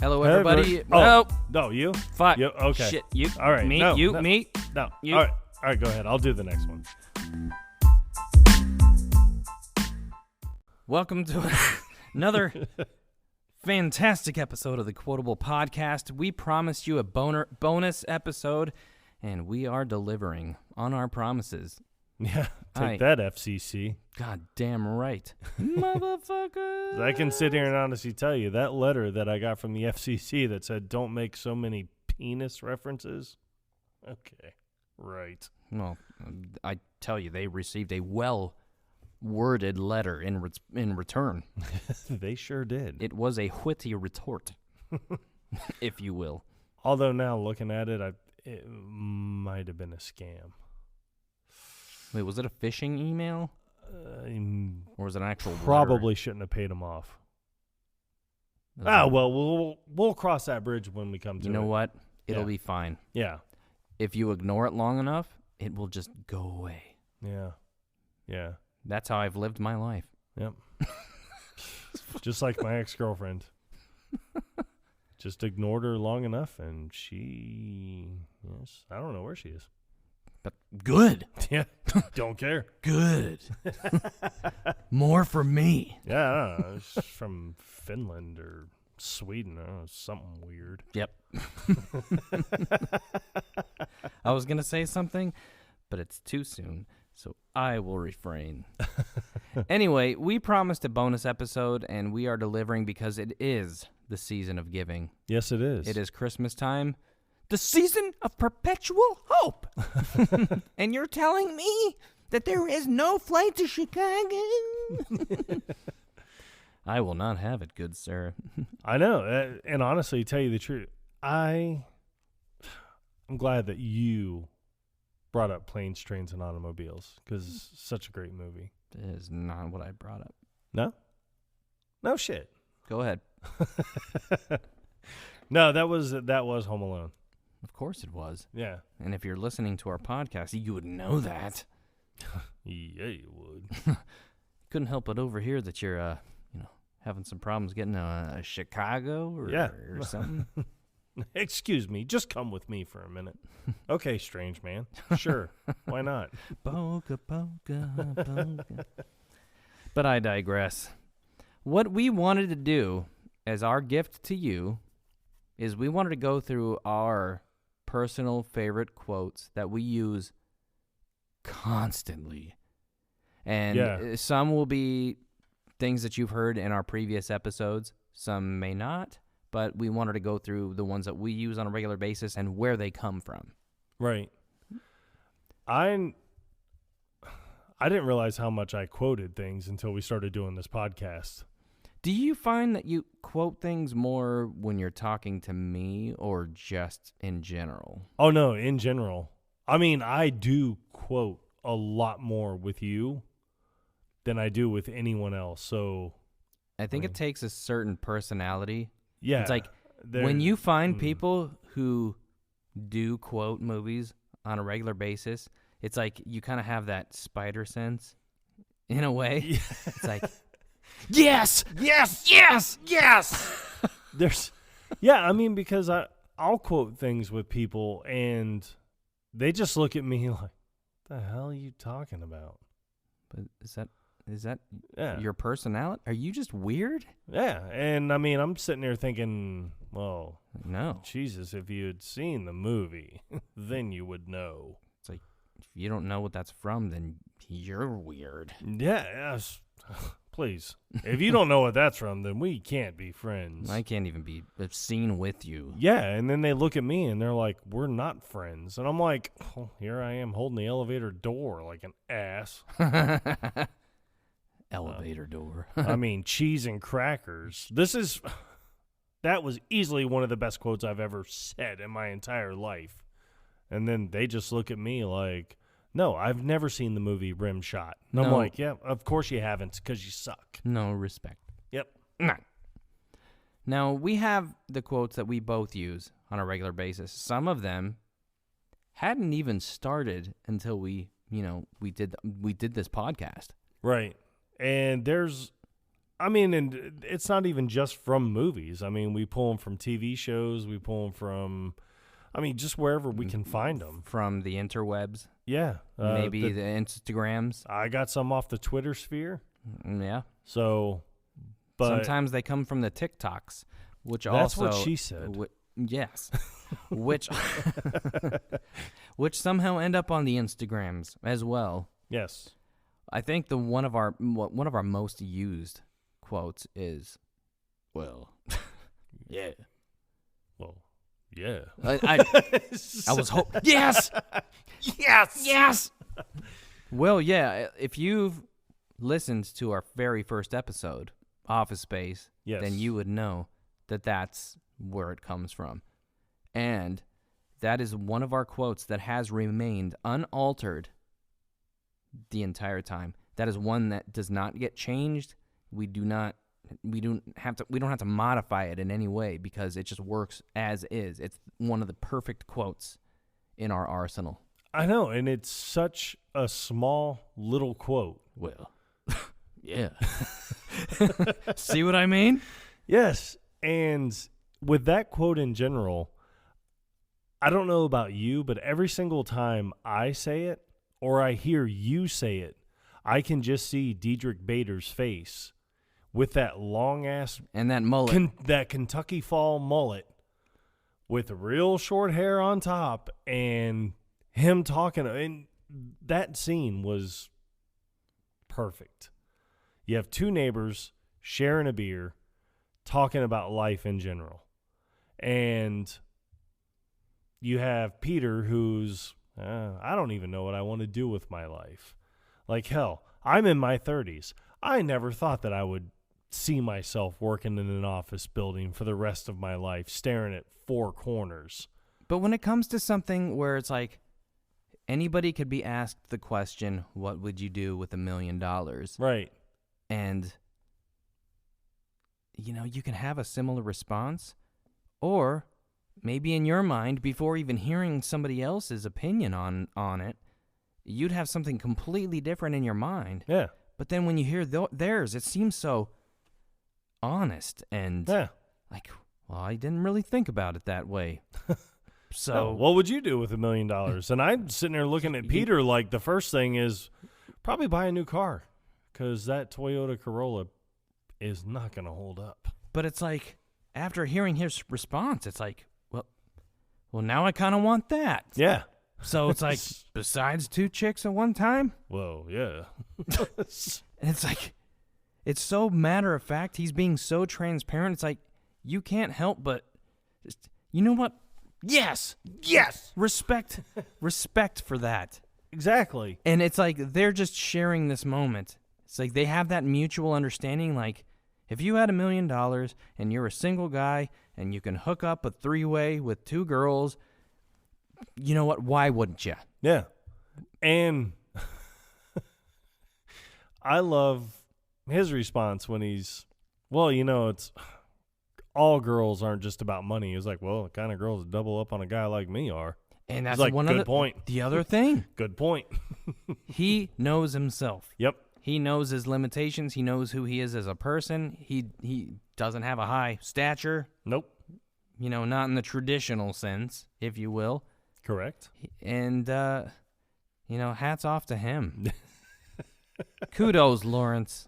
Hello, everybody. Oh, no, you? Fuck. You? Okay. Shit, you. All right. Me, No, you, no. me. No. You. All right, go ahead. I'll do the next one. Welcome to another fantastic episode of the Quotable Podcast. We promised you a bonus episode, and we are delivering on our promises. Yeah, take that, FCC. God damn right. Motherfucker. I can sit here and honestly tell you, that letter that I got from the FCC that said, don't make so many penis references. Okay, right. Well, I tell you, they received a well-worded letter in return. They sure did. It was a witty retort, if you will. Although now, looking at it, it might have been a scam. Wait, was it a phishing email? Or was it an actual Probably letter? shouldn't have paid him off. Was Well, we'll cross that bridge when we come to it. You know what? It'll Yeah. be fine. Yeah. If you ignore it long enough, it will just go away. Yeah. Yeah. That's how I've lived my life. Yep. Just like my ex-girlfriend. Just ignored her long enough, and yes, I don't know where she is. But good. Yeah, don't care. Good. More for me. Yeah, I don't know. It's from Finland or Sweden. I don't know, something weird. Yep. I was going to say something, but it's too soon, so I will refrain. Anyway, we promised a bonus episode, and we are delivering because it is the season of giving. Yes, it is. It is Christmas time. The season of perpetual hope. And you're telling me that there is no flight to Chicago? I will not have it, good sir. I know. And honestly, to tell you the truth, I'm glad that you brought up Planes, Trains, and Automobiles, because it's such a great movie. That is not what I brought up. No? No shit. Go ahead. No, that was Home Alone. Of course it was. Yeah. And if you're listening to our podcast, you would know that. Yeah, you would. Couldn't help but overhear that you're, having some problems getting to Chicago or something. Excuse me, just come with me for a minute. Okay, strange man. Sure, why not? Boga, boga, boga. But I digress. What we wanted to do as our gift to you is we wanted to go through our personal favorite quotes that we use constantly. And some will be things that you've heard in our previous episodes. Some may not. But we wanted to go through the ones that we use on a regular basis and where they come from. Right. I didn't realize how much I quoted things until we started doing this podcast. Do you find that you quote things more when you're talking to me or just in general? Oh, no, in general. I mean, I do quote a lot more with you than I do with anyone else. So I think it takes a certain personality. Yeah. It's like when you find people who do quote movies on a regular basis, it's like you kind of have that spider sense in a way. Yeah. It's like, yes, I mean, because I'll quote things with people and they just look at me like, what the hell are you talking about? But is that your personality? Are you just weird? Yeah, and I mean, I'm sitting there thinking, well, no. Jesus, if you had seen the movie, then you would know. It's like, if you don't know what that's from, then you're weird. Yeah, yes. Please. If you don't know what that's from, then we can't be friends. I can't even be seen with you. Yeah, and then they look at me and they're like, we're not friends. And I'm like, oh, here I am holding the elevator door like an ass. Elevator door. I mean, cheese and crackers. That was easily one of the best quotes I've ever said in my entire life. And then they just look at me like, no, I've never seen the movie Rimshot. And I'm like, yeah, of course you haven't, because you suck. No respect. Yep. None. Now, we have the quotes that we both use on a regular basis. Some of them hadn't even started until we did this podcast. Right. And I mean, and it's not even just from movies. I mean, we pull them from TV shows. We pull them from, I mean, just wherever we can find them. From the interwebs, Yeah. maybe the Instagrams. I got some off the Twitter sphere. Yeah. So, but Sometimes they come from the TikToks, which that's also what she said. yes, which which somehow end up on the Instagrams as well. Yes. I think one of our most used quotes is, "Well, yeah." Well, yeah. I was yes, Yes. yes. Well, yeah. If you've listened to our very first episode, Office Space, Yes. then you would know that that's where it comes from. And that is one of our quotes that has remained unaltered the entire time. That is one that does not get changed. We don't have to modify it in any way because it just works as is. It's one of the perfect quotes in our arsenal. I know, and it's such a small little quote. Well, yeah. See what I mean? Yes, and with that quote in general, I don't know about you, but every single time I say it or I hear you say it, I can just see Diedrich Bader's face with that long-ass, And that mullet. that Kentucky Fall mullet with real short hair on top and him talking. And that scene was perfect. You have two neighbors sharing a beer, talking about life in general. And you have Peter who's, I don't even know what I want to do with my life. Like, hell, I'm in my 30s. I never thought that I would see myself working in an office building for the rest of my life, staring at four corners. But when it comes to something where it's like anybody could be asked the question, what would you do with $1 million? Right. And, you can have a similar response. Or maybe in your mind, before even hearing somebody else's opinion on it, you'd have something completely different in your mind. Yeah. But then when you hear theirs, it seems so honest and like, well, I didn't really think about it that way. So No, what would you do with $1 million? And I'm sitting there looking at Peter like the first thing is probably buy a new car because that Toyota Corolla is not going to hold up. But it's like, after hearing his response, it's like, well, now I kind of want that. Yeah. So it's like, besides two chicks at one time? Well, yeah. And it's like, it's so matter of fact. He's being so transparent. It's like, you can't help but, just, you know what? Yes. Yes. Respect for that. Exactly. And it's like, they're just sharing this moment. It's like they have that mutual understanding. Like, if you had $1 million and you're a single guy and you can hook up a three-way with two girls, you know what? Why wouldn't you? Yeah. And I love his response when he's, well, it's all girls aren't just about money. He's like, well, the kind of girls that double up on a guy like me are. And that's like, one good of the point. The other thing, Good point. he knows himself. Yep. He knows his limitations. He knows who he is as a person. He doesn't have a high stature. Nope. Not in the traditional sense, if you will. Correct. And hats off to him. Kudos, Lawrence.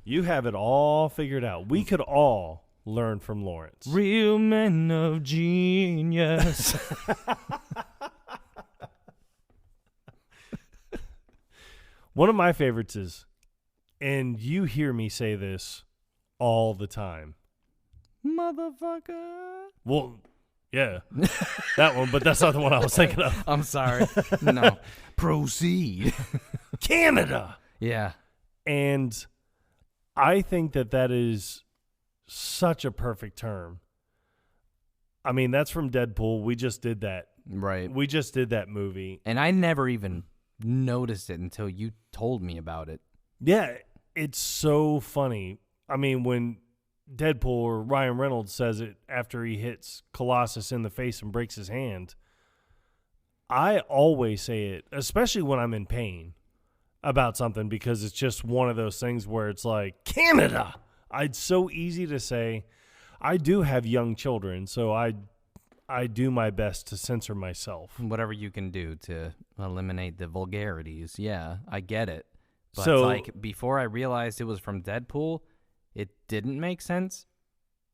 You have it all figured out. We could all learn from Lawrence. Real men of genius. One of my favorites is, and you hear me say this all the time. Motherfucker. Well, yeah, that one, but that's not the one I was thinking of. I'm sorry. No. Proceed. Canada. Yeah. And I think that is such a perfect term. I mean, that's from Deadpool. We just did that. Right. We just did that movie. And I never even noticed it until you told me about it. Yeah, it's so funny. I mean, when Deadpool or Ryan Reynolds says it after he hits Colossus in the face and breaks his hand, I always say it, especially when I'm in pain about something, because it's just one of those things where it's like, Canada! It's so easy to say. I do have young children, so I do my best to censor myself. Whatever you can do to eliminate the vulgarities. Yeah, I get it. But So- like before I realized it was from Deadpool, it didn't make sense.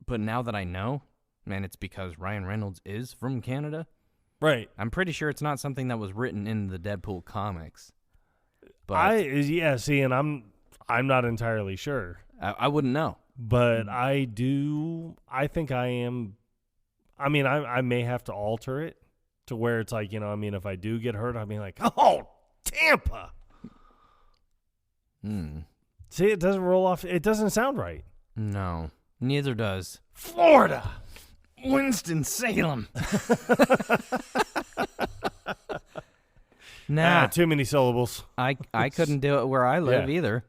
But now that I know, man, it's because Ryan Reynolds is from Canada. Right. I'm pretty sure it's not something that was written in the Deadpool comics. But and I'm not entirely sure. I wouldn't know. But I think I am. I mean, I may have to alter it to where it's like, if I do get hurt, I'll be like, oh, Tampa. See, it doesn't roll off. It doesn't sound right. No, neither does Florida. Winston-Salem. Nah, Too many syllables. I couldn't do it where I live Yeah. either.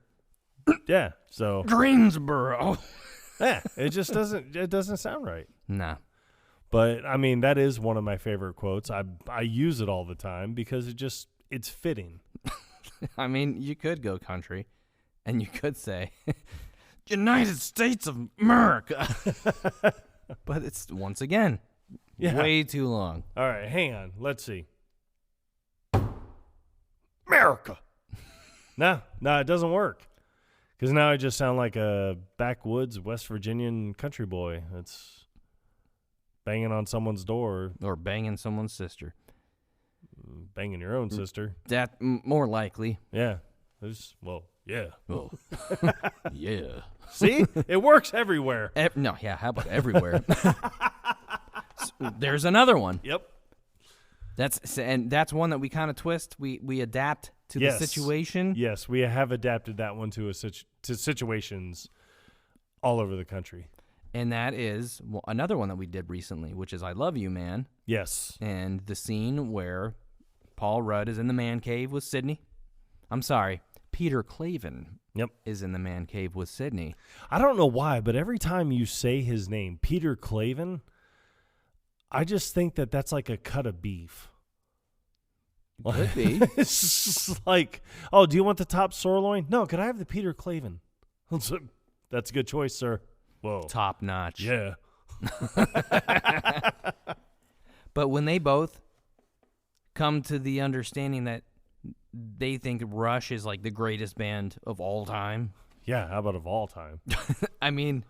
Yeah. So, Greensboro. yeah, it just doesn't sound right. Nah. But I mean, that is one of my favorite quotes. I use it all the time because it's fitting. I mean, you could go country, and you could say, United States of America. But it's, once again, Yeah. way too long. All right, hang on. Let's see. America. No, it doesn't work. Because now I just sound like a backwoods West Virginian country boy that's banging on someone's door, Or banging someone's sister. banging your own sister. That, more likely. Yeah. Yeah. Oh. Yeah. See? It works everywhere. No, yeah, how about everywhere? There's another one. Yep. That's one that we kind of twist. We adapt to Yes. the situation. Yes, we have adapted that one to to situations all over the country. And that is another one that we did recently, which is I Love You, Man. Yes. And the scene where Paul Rudd is in the man cave with Sydney. I'm sorry, Peter Clavin Yep. is in the man cave with Sydney. I don't know why, but every time you say his name, Peter Clavin, I just think that that's like a cut of beef. Could be. It's just like, oh, do you want the top sirloin? No, could I have the Peter Clavin? That's a good choice, sir. Whoa. Top notch. Yeah. But when they both come to the understanding that they think Rush is like the greatest band of all time, Yeah, how about of all time? I mean,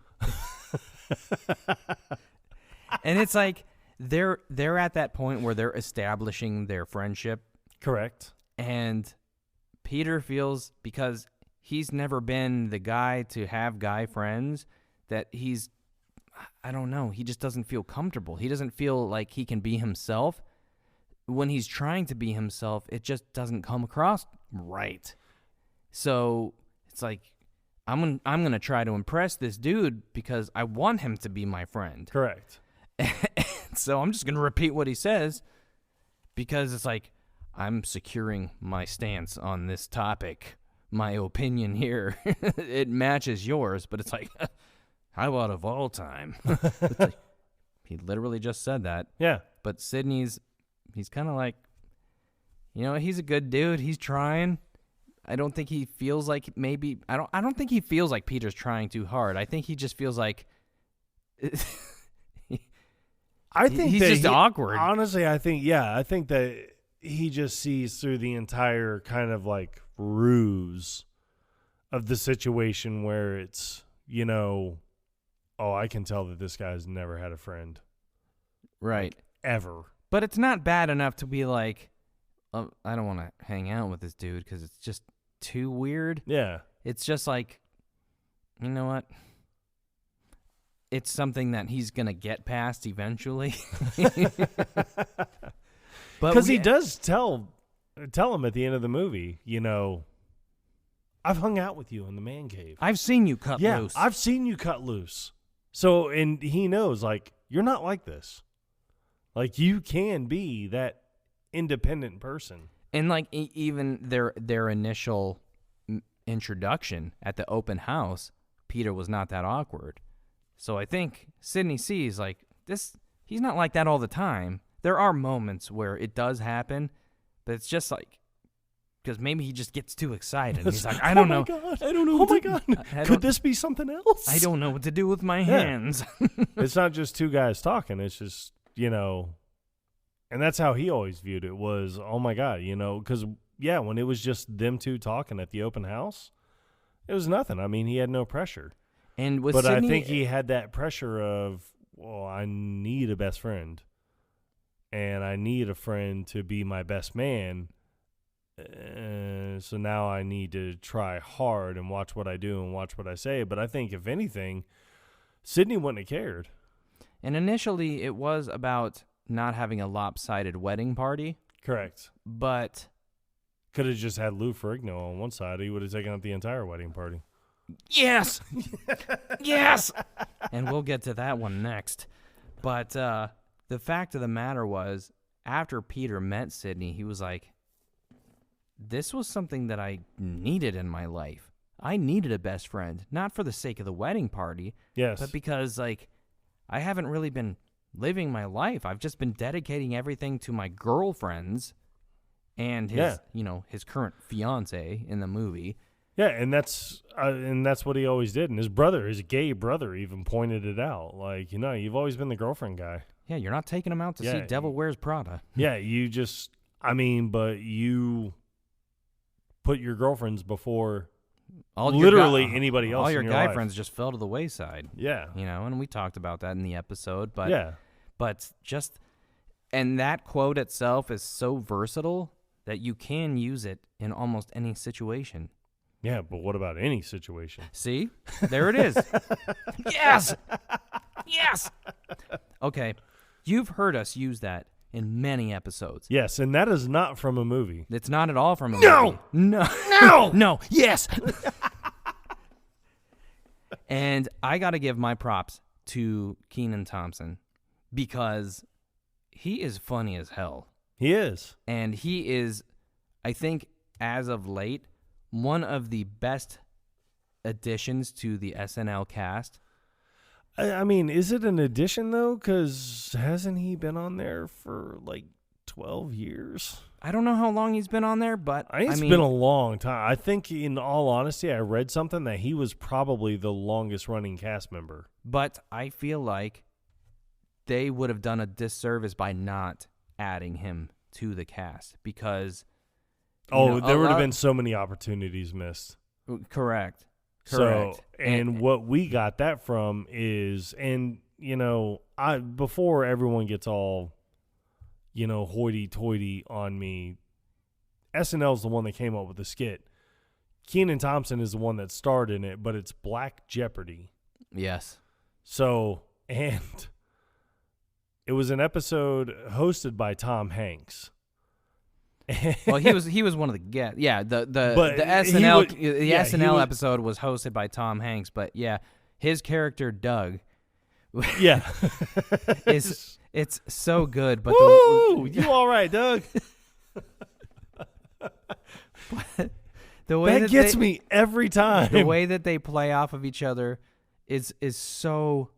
and it's like they're at that point where they're establishing their friendship, Correct. and Peter feels, because he's never been the guy to have guy friends, that I don't know, he just doesn't feel comfortable. He doesn't feel like he can be himself. When he's trying to be himself, it just doesn't come across right. So it's like, I'm gonna try to impress this dude because I want him to be my friend. Correct. So I'm just gonna repeat what he says because it's like, I'm securing my stance on this topic. My opinion here, it matches yours, but it's like, how about of all time? It's like, he literally just said that. Yeah. But Sydney's, he's kind of like, he's a good dude. He's trying. I don't think he feels like I don't think he feels like Peter's trying too hard. I think he just feels like I think he's that just awkward. Honestly, I think that he just sees through the entire kind of like ruse of the situation where it's, oh, I can tell that this guy's never had a friend. Right. Ever. But it's not bad enough to be like, oh, I don't want to hang out with this dude because it's just too weird. Yeah. It's just like, you know what? It's something that he's going to get past eventually. Because he does tell him at the end of the movie, I've hung out with you in the man cave. I've seen you cut Yeah, loose. I've seen you cut loose. So, and he knows, like, you're not like this. Like, you can be that independent person. And like even their initial introduction at the open house, Peter was not that awkward. So I think Sydney sees like this. He's not like that all the time. There are moments where it does happen, but it's just like because maybe he just gets too excited. He's like, I don't know. God, I don't know. Oh my God. Could this be something else? I don't know what to do with my hands. It's not just two guys talking. It's just, and that's how he always viewed it was, oh my God, because, when it was just them two talking at the open house, it was nothing. I mean, he had no pressure. And with But Sydney, I think he had that pressure of, well, I need a best friend. And I need a friend to be my best man. So now I need to try hard and watch what I do and watch what I say. But I think, if anything, Sydney wouldn't have cared. And initially, it was about not having a lopsided wedding party. Correct. But could have just had Lou Ferrigno on one side. He would have taken out the entire wedding party. Yes! Yes! And we'll get to that one next. But the fact of the matter was, after Peter met Sydney, he was like, this was something that I needed in my life. I needed a best friend, not for the sake of the wedding party, yes, but because, like, I haven't really been living my life. I've just been dedicating everything to my girlfriends and his, his current fiance in the movie. Yeah, and that's what he always did. And his gay brother, even pointed it out. Like, you've always been the girlfriend guy. Yeah, you're not taking him out to see Devil Wears Prada. Yeah, but you put your girlfriends before literally anybody else. All your in guy life. friends just fell to the wayside. Yeah. And we talked about that in the episode. But yeah. But and that quote itself is so versatile that you can use it in almost any situation. Yeah, but what about any situation? See? There it is. Yes! Yes! Okay. You've heard us use that in many episodes. Yes, and that is not from a movie. It's not at all from a movie. No! No! No! Yes! And I got to give my props to Kenan Thompson because he is funny as hell. He is. And he is, I think, as of late, one of the best additions to the SNL cast. I mean, is it an addition, though? Because hasn't he been on there for, 12 years? I don't know how long he's been on there, but It's been a long time. I think, in all honesty, I read something that he was probably the longest-running cast member. But I feel like they would have done a disservice by not adding him to the cast because... there would have been so many opportunities missed. Correct. So, and what we got that from is, before everyone gets all, hoity-toity on me, SNL's the one that came up with the skit. Kenan Thompson is the one that starred in it, but it's Black Jeopardy. Yes. So, and it was an episode hosted by Tom Hanks. Well, he was one of the guests. Yeah, the SNL SNL episode was hosted by Tom Hanks, but yeah, his character Doug. Yeah, it's so good. But woo! You all right, Doug? The way that gets me every time. The way that they play off of each other is so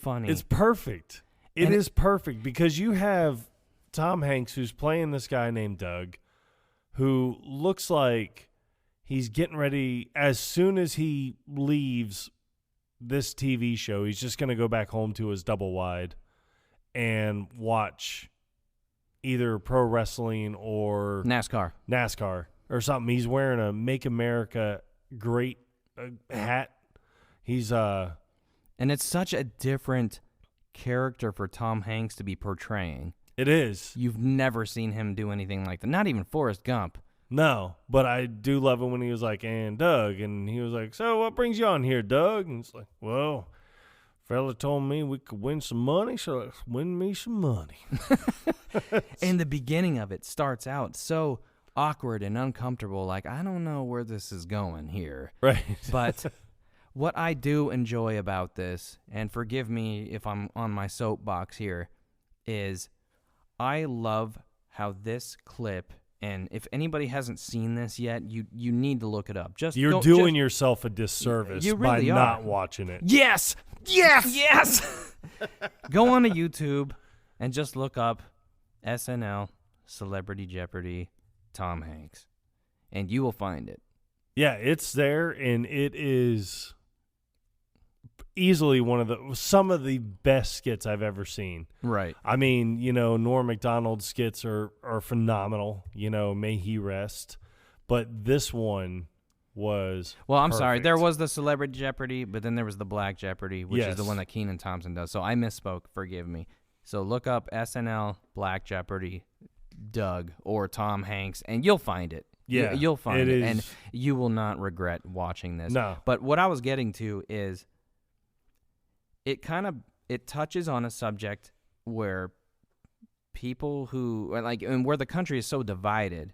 funny. It's perfect. It is perfect because you have Tom Hanks, who's playing this guy named Doug, who looks like he's getting ready. As soon as he leaves this TV show, he's just going to go back home to his double wide and watch either pro wrestling or NASCAR or something. He's wearing a Make America Great hat. He's and it's such a different character for Tom Hanks to be portraying. It is. You've never seen him do anything like that. Not even Forrest Gump. No, but I do love it when he was like, and Doug, and he was like, so what brings you on here, Doug? And it's like, well, fella told me we could win some money, so let's win me some money. And the beginning of it starts out so awkward and uncomfortable, like, I don't know where this is going here. Right. But what I do enjoy about this, and forgive me if I'm on my soapbox here, is I love how this clip, and if anybody hasn't seen this yet, you need to look it up. You're doing yourself a disservice by not watching it. Yes! Yes! Yes! Go on to YouTube and just look up SNL, Celebrity Jeopardy, Tom Hanks. and you will find it. Yeah, it's there, and it is easily some of the best skits I've ever seen. Right. I mean, Norm Macdonald's skits are phenomenal. May he rest. But this one was Well, I'm sorry. perfect. There was the Celebrity Jeopardy, but then there was the Black Jeopardy, which is the Yes. one that Kenan Thompson does. So I misspoke. Forgive me. So look up SNL Black Jeopardy, Doug or Tom Hanks, and you'll find it. Yeah, You'll find it it, is- and you will not regret watching this. No. But what I was getting to is it touches on a subject where people who and where the country is so divided,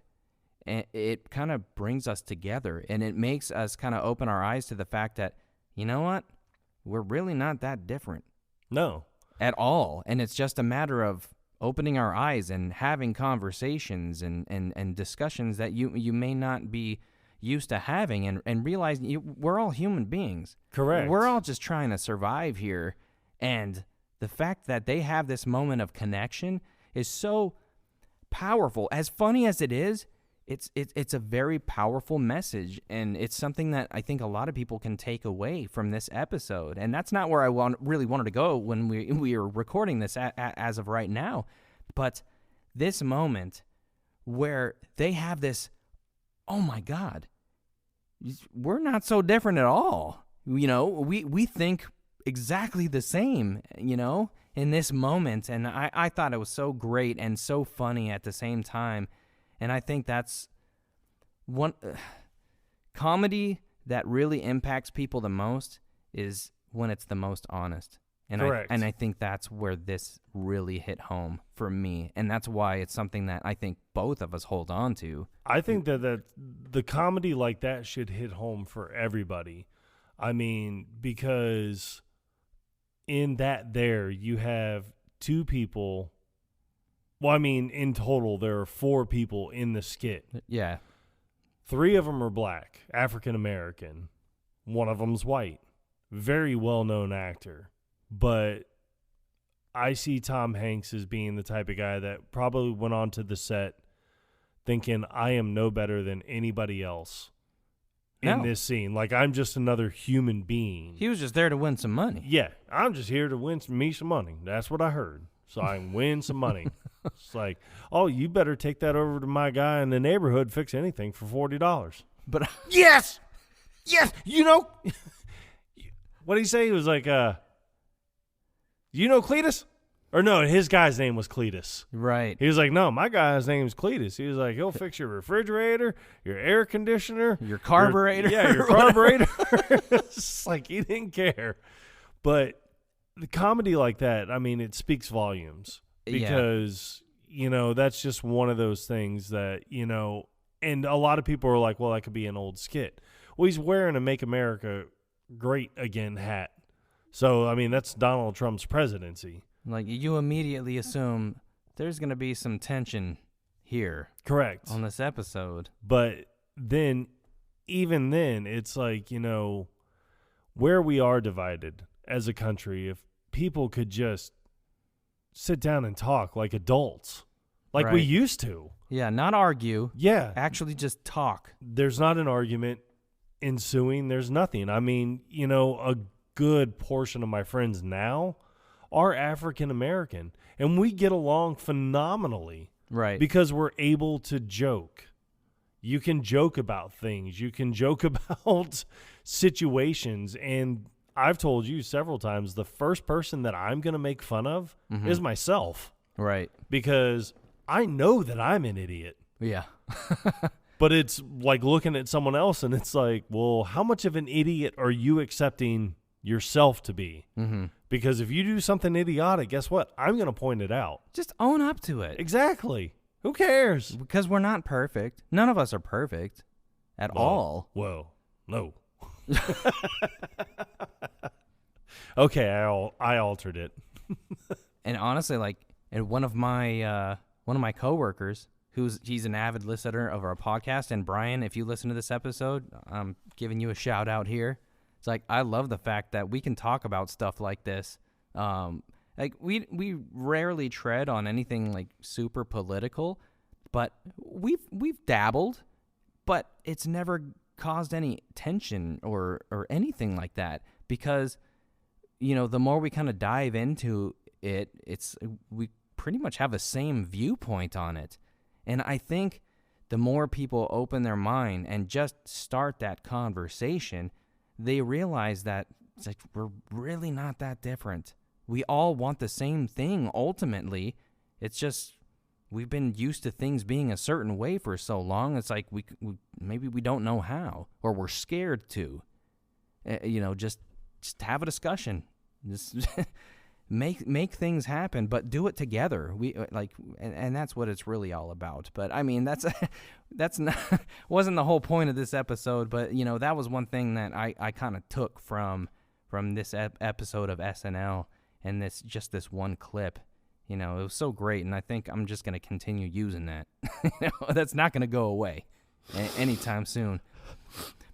and it kind of brings us together, and it makes us kind of open our eyes to the fact that, you know what, we're really not that different No. at all, and it's just a matter of opening our eyes and having conversations and discussions that you may not be used to having, and realizing we're all human beings. Correct. We're all just trying to survive here, and the fact that they have this moment of connection is so powerful. As funny as it is, it's a very powerful message, and it's something that I think a lot of people can take away from this episode. And that's not where I really wanted to go when we are recording this as of right now. But this moment where they have this, oh my God, we're not so different at all. We think exactly the same, in this moment. And I thought it was so great and so funny at the same time. And I think that's one comedy that really impacts people the most is when it's the most honest. And Correct. I think that's where this really hit home for me. And that's why it's something that I think both of us hold on to. I think that the comedy like that should hit home for everybody. I mean, because in that you have two people. Well, I mean, in total, there are 4 people in the skit. Yeah. 3 of them are black, African American. 1 of them's white. Very well-known actor. But I see Tom Hanks as being the type of guy that probably went onto the set thinking, I am no better than anybody else in No. this scene. Like, I'm just another human being. He was just there to win some money. Yeah, I'm just here to win me some money. That's what I heard. So I can win some money. It's like, oh, you better take that over to my guy in the neighborhood, fix anything for $40. But Yes! What did he say? He was like, Cletus? Or no, his guy's name was Cletus. right. He was like, no, my guy's name's Cletus. He was like, he'll fix your refrigerator, your air conditioner. Your carburetor. Your carburetor. It's like he didn't care. But the comedy like that, I mean, it speaks volumes. Because, that's just one of those things that, and a lot of people are like, well, that could be an old skit. Well, he's wearing a Make America Great Again hat. So, I mean, that's Donald Trump's presidency. Like, you immediately assume there's going to be some tension here Correct. on this episode. But then, even then, it's like, where we are divided as a country, if people could just sit down and talk like adults, like we Right. used to. Yeah, not argue. Yeah. Actually just talk. There's not an argument ensuing. There's nothing. I mean, a good portion of my friends now are African American, and we get along phenomenally Right. because we're able to joke. You can joke about things. You can joke about situations. And I've told you several times, the first person that I'm going to make fun of is myself, right. because I know that I'm an idiot. Yeah. But it's like looking at someone else and it's like, well, how much of an idiot are you accepting yourself to be? Mm-hmm. Because if you do something idiotic, guess what? I'm going to point it out. Just own up to it. Exactly. Who cares? Because we're not perfect. None of us are perfect at all. Whoa. No. Okay, I altered it. And honestly, and one of my coworkers, he's an avid listener of our podcast, and Brian, if you listen to this episode, I'm giving you a shout out here. It's like, I love the fact that we can talk about stuff like this. We rarely tread on anything like super political, but we've dabbled, but it's never caused any tension or anything like that because, the more we kind of dive into it, we pretty much have the same viewpoint on it. And I think the more people open their mind and just start that conversation, they realize that it's like we're really not that different. We all want the same thing ultimately. It's just we've been used to things being a certain way for so long. It's like we maybe we don't know how, or we're scared to. Just have a discussion. Just make things happen, but do it together. And that's what it's really all about. But I mean, that's not wasn't the whole point of this episode. But that was one thing that I kind of took from this episode of SNL, and this one clip. It was so great, and I think I'm just gonna continue using that. That's not gonna go away anytime soon.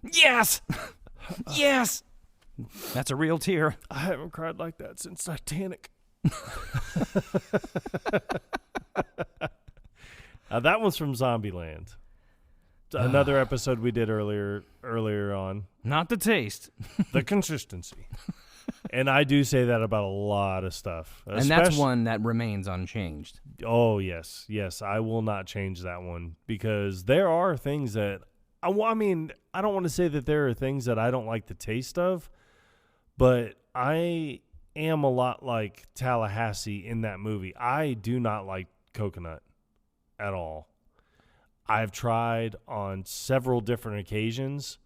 Yes, yes. That's a real tear. I haven't cried like that since Titanic. That one's from Zombieland. Another episode we did earlier on. Not the taste. The consistency. And I do say that about a lot of stuff. And that's one that remains unchanged. Oh, yes. Yes, I will not change that one because there are things that I don't want to say that there are things that I don't like the taste of, but I am a lot like Tallahassee in that movie. I do not like coconut at all. I've tried on several different occasions,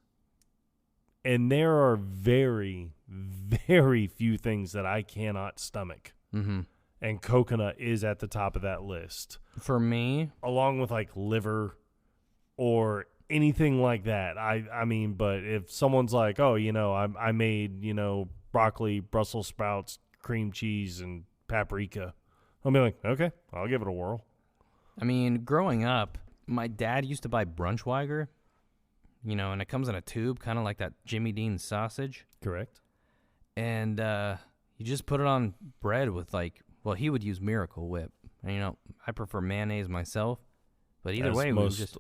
and there are very, very few things that I cannot stomach. Mm-hmm. And coconut is at the top of that list. For me, along with like liver or anything like that. I mean, but if someone's like, oh, I made, broccoli, Brussels sprouts, cream cheese, and paprika, I'll be like, okay, I'll give it a whirl. I mean, growing up, my dad used to buy Brunschweiger, and it comes in a tube, kind of like that Jimmy Dean sausage. Correct. And you just put it on bread with he would use Miracle Whip. And, I prefer mayonnaise myself, but either way, we just...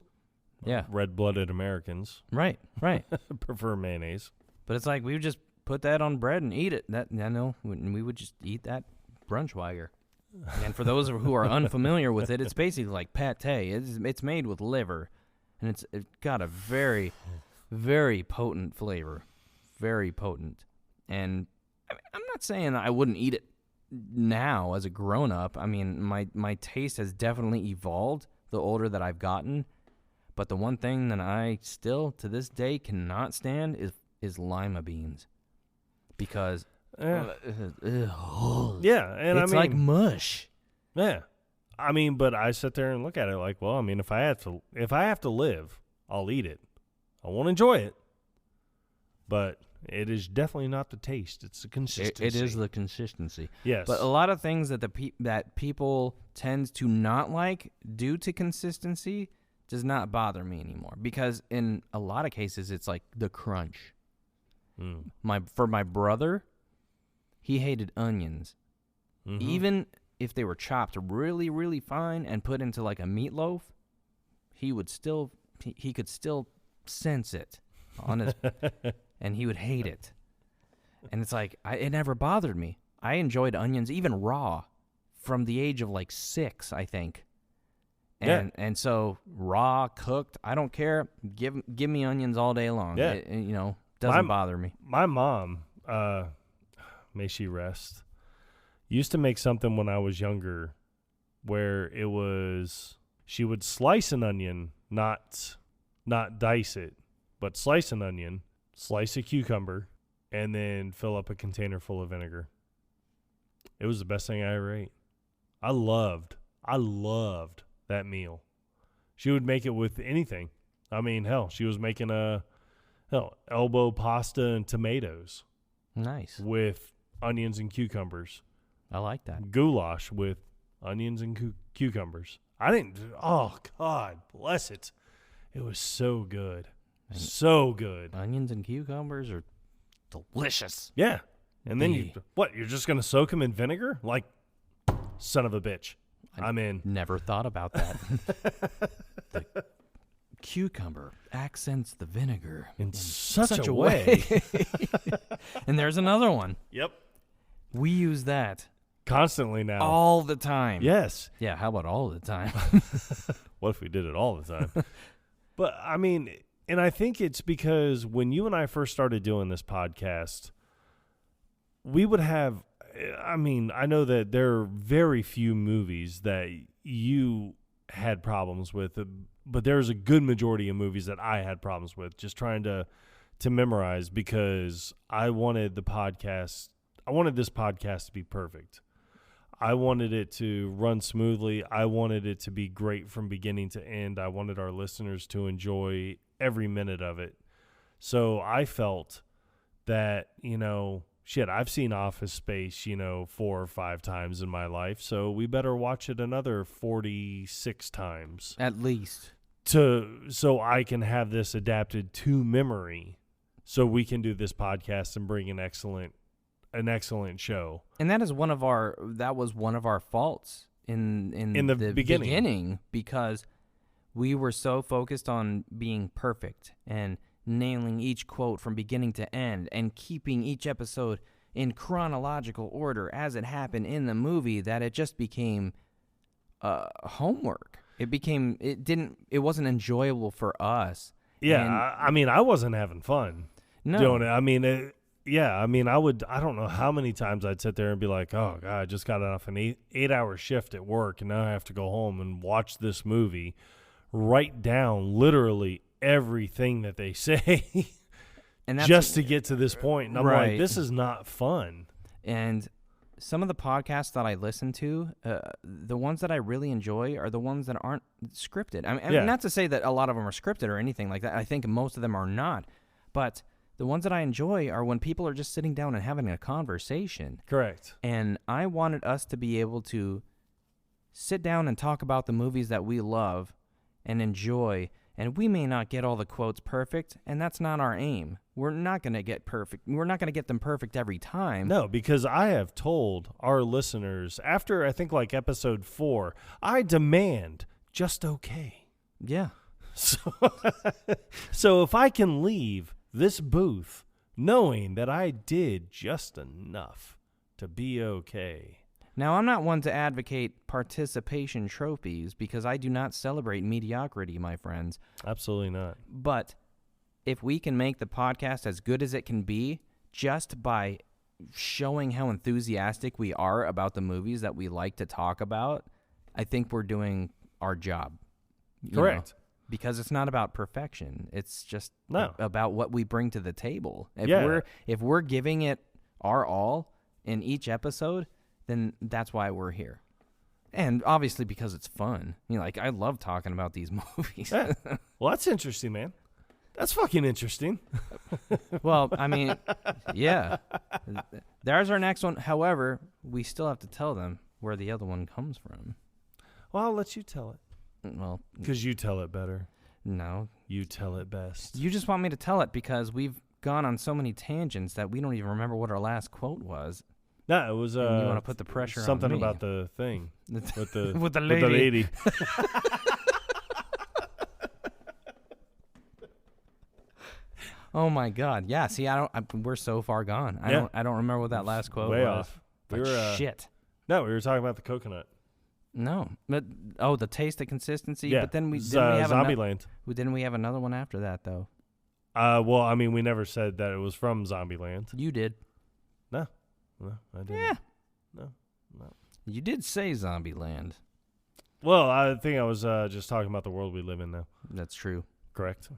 Yeah. Red-blooded Americans. Right. prefer mayonnaise. But it's like we would just put that on bread and eat it. We would just eat that Brunschweiger. And for those who are unfamiliar with it, it's basically like pate. It's made with liver, and it's got a very, very potent flavor. Very potent. And I'm not saying I wouldn't eat it now as a grown-up. I mean, my taste has definitely evolved the older that I've gotten. But the one thing that I still, to this day, cannot stand is lima beans. Because, yeah, and it's like mush. Yeah. I mean, but I sit there and look at it like, well, I mean, if I have to live, I'll eat it. I won't enjoy it. But it is definitely not the taste. It's the consistency. It is the consistency. Yes. But a lot of things that that people tend to not like due to consistency does not bother me anymore, because in a lot of cases it's like the crunch. For my brother, he hated onions. Mm-hmm. Even if they were chopped really, really fine and put into like a meatloaf, he could still sense it on his, and he would hate it. And it's like, it never bothered me. I enjoyed onions even raw from the age of like 6, I think. And so raw, cooked, I don't care. Give me onions all day long. Yeah. It doesn't bother me. My mom, may she rest, used to make something when I was younger where she would slice an onion, not dice it, but slice an onion, slice a cucumber, and then fill up a container full of vinegar. It was the best thing I ever ate. I loved that meal. She would make it with anything. I mean, hell, she was making elbow pasta and tomatoes. Nice. With onions and cucumbers. I like that. Goulash with onions and cucumbers. Oh, God, bless it. It was so good. So good. Onions and cucumbers are delicious. Yeah. And then you're just going to soak them in vinegar? Like, son of a bitch. I'm in. Never thought about that. The cucumber accents the vinegar in such a way. And there's another one. Yep. We use that Constantly now. all the time. Yes. Yeah, how about all the time? What if we did it all the time? But, I mean, and I think it's because when you and I first started doing this podcast, we would have, I mean, I know that there are very few movies that you had problems with, but there's a good majority of movies that I had problems with just trying to memorize, because I wanted this podcast to be perfect. I wanted it to run smoothly. I wanted it to be great from beginning to end. I wanted our listeners to enjoy every minute of it. So I felt that, I've seen Office Space, 4 or 5 times in my life, so we better watch it another 46 times. At least. So I can have this adapted to memory, so we can do this podcast and bring an excellent show. And that was one of our faults in the the beginning, because we were so focused on being perfect and nailing each quote from beginning to end and keeping each episode in chronological order as it happened in the movie that it just became homework. It wasn't enjoyable for us. Yeah, And I wasn't having fun doing it. I don't know how many times I'd sit there and be like, oh, God, I just got off an 8-hour shift at work, and now I have to go home and watch this movie, write down literally everything that they say and just to get to this point. And I'm right. like, this is not fun. And some of the podcasts that I listen to, the ones that I really enjoy are the ones that aren't scripted. I mean, not to say that a lot of them are scripted or anything like that. I think most of them are not. But the ones that I enjoy are when people are just sitting down and having a conversation. Correct. And I wanted us to be able to sit down and talk about the movies that we love and enjoy. And we may not get all the quotes perfect, and that's not our aim. We're not going to get perfect. We're not going to get them perfect every time. No, because I have told our listeners, after I think like episode 4, I demand just okay. Yeah. So if I can leave this booth knowing that I did just enough to be okay. Now, I'm not one to advocate participation trophies because I do not celebrate mediocrity, my friends. Absolutely not. But if we can make the podcast as good as it can be just by showing how enthusiastic we are about the movies that we like to talk about, I think we're doing our job. Correct. Because it's not about perfection. It's just about what we bring to the table. If we're giving it our all in each episode, then that's why we're here. And obviously because it's fun. I love talking about these movies. Yeah. Well, that's interesting, man. That's fucking interesting. Well, I mean, yeah. There's our next one. However, we still have to tell them where the other one comes from. Well, I'll let you tell it. Well, because you tell it better. No. You tell it best. You just want me to tell it because we've gone on so many tangents that we don't even remember what our last quote was. No, it was you want to put the pressure something on me. about the thing with the with the lady. Oh my God! Yeah. See, we're so far gone. I don't remember what that last quote way was. off. We were shit. No, we were talking about the coconut. No, but the taste, the consistency. Yeah. But then we have Zombieland. Didn't we have another one after that though? Well, I mean, we never said that it was from Zombieland. You did. No, I didn't. Yeah. No. You did say Zombieland. Well, I think I was just talking about the world we live in now. That's true. Correct.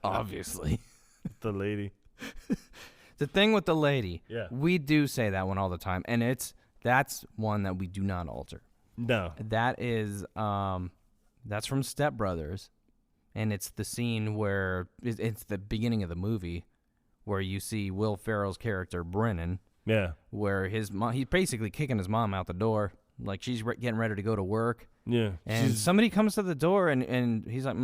Obviously. The lady. The thing with the lady. Yeah. We do say that one all the time, and that's one that we do not alter. No. That is that's from Step Brothers, and it's the scene where it's the beginning of the movie where you see Will Ferrell's character Brennan. Yeah. Where his mom, he's basically kicking his mom out the door, like she's getting ready to go to work. Yeah. And somebody comes to the door, and he's like,